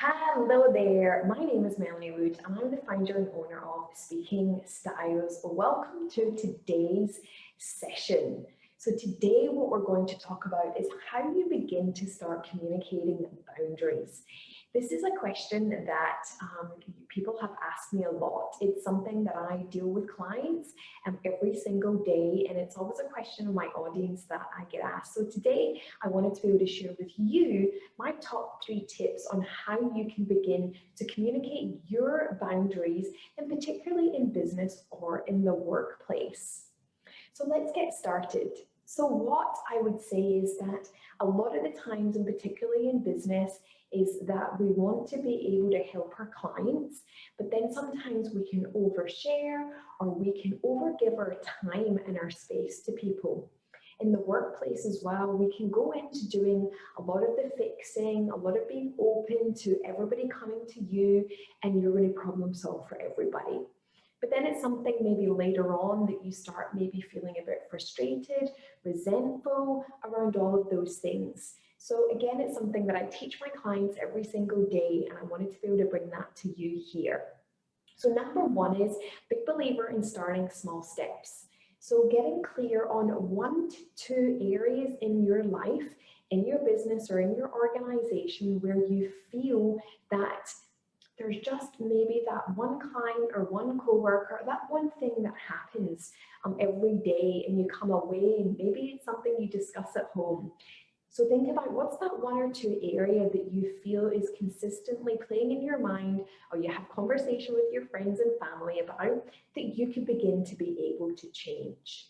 Hello there, my name is Melanie Wood and I'm the founder and owner of Speaking Styles. Welcome to today's session. So today what we're going to talk about is how you begin to start communicating boundaries. This is a question that people have asked me a lot. It's something that I deal with clients every single day, and it's always a question of my audience that I get asked. So today I wanted to be able to share with you my top 3 tips on how you can begin to communicate your boundaries, and particularly in business or in the workplace. So let's get started. So what I would say is that a lot of the times, and particularly in business, is that we want to be able to help our clients, but then sometimes we can overshare or we can overgive our time and our space to people. In the workplace as well, we can go into doing a lot of the fixing, a lot of being open to everybody coming to you, and you're going to problem solve for everybody. But then it's something maybe later on that you start maybe feeling a bit frustrated, resentful around all of those things. So again, it's something that I teach my clients every single day, and I wanted to be able to bring that to you here. So number 1 is big believer in starting small steps. So getting clear on 1 to 2 areas in your life, in your business or in your organization where you feel that there's just maybe that one client or one coworker, that one thing that happens every day, and you come away and maybe it's something you discuss at home. So think about what's that 1 or 2 area that you feel is consistently playing in your mind, or you have conversation with your friends and family about, that you can begin to be able to change.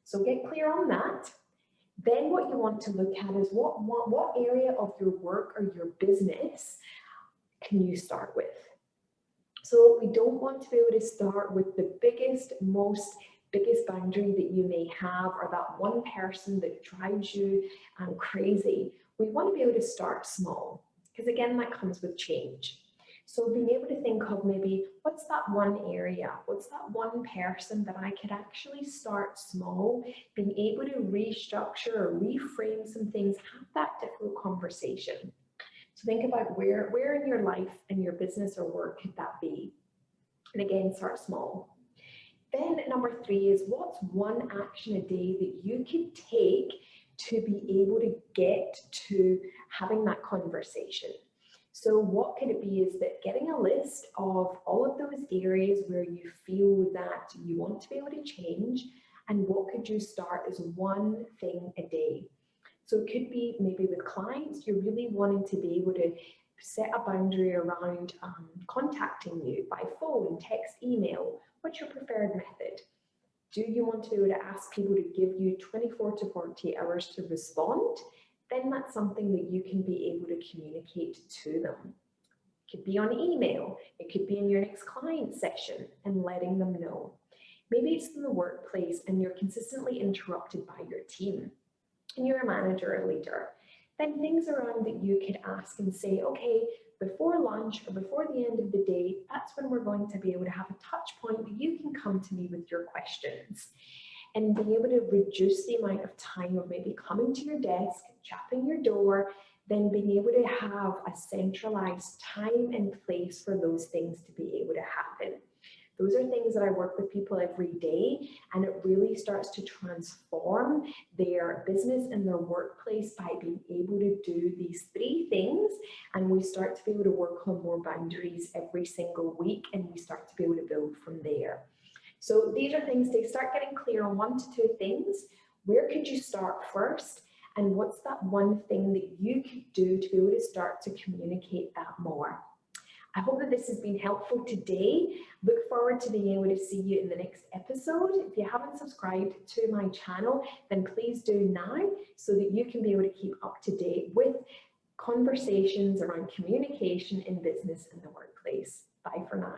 So get clear on that. Then what you want to look at is what area of your work or your business can you start with? So we don't want to be able to start with the biggest boundary that you may have, or that one person that drives you crazy. We want to be able to start small, because again, that comes with change. So being able to think of maybe, what's that one area? What's that one person that I could actually start small, being able to restructure or reframe some things, have that difficult conversation. So think about where in your life and your business or work could that be? And again, start small. Then number 3 is, what's one action a day that you could take to be able to get to having that conversation? So what could it be is that getting a list of all of those areas where you feel that you want to be able to change, and what could you start as one thing a day? So it could be maybe with clients, you're really wanting to be able to set a boundary around contacting you by phone, text, email. What's your preferred method? Do you want to be able to ask people to give you 24 to 48 hours to respond? Then that's something that you can be able to communicate to them. It could be on email. It could be in your next client session and letting them know. Maybe it's in the workplace and you're consistently interrupted by your team, and you're a manager or leader. Then things around that you could ask and say, okay, before lunch or before the end of the day, that's when we're going to be able to have a touch point that you can come to me with your questions. And being able to reduce the amount of time of maybe coming to your desk, chapping your door, then being able to have a centralized time and place for those things to be able to happen. Those are things that I work with people every day, and it really starts to transform their business and their workplace by being able to do these 3 things, and we start to be able to work on more boundaries every single week, and we start to be able to build from there. So these are things to start getting clear on 1 to 2 things. Where could you start first? And what's that one thing that you could do to be able to start to communicate that more? I hope that this has been helpful today. Look forward to being able to see you in the next episode. If you haven't subscribed to my channel, then please do now, so that you can be able to keep up to date with conversations around communication in business and the workplace. Bye for now.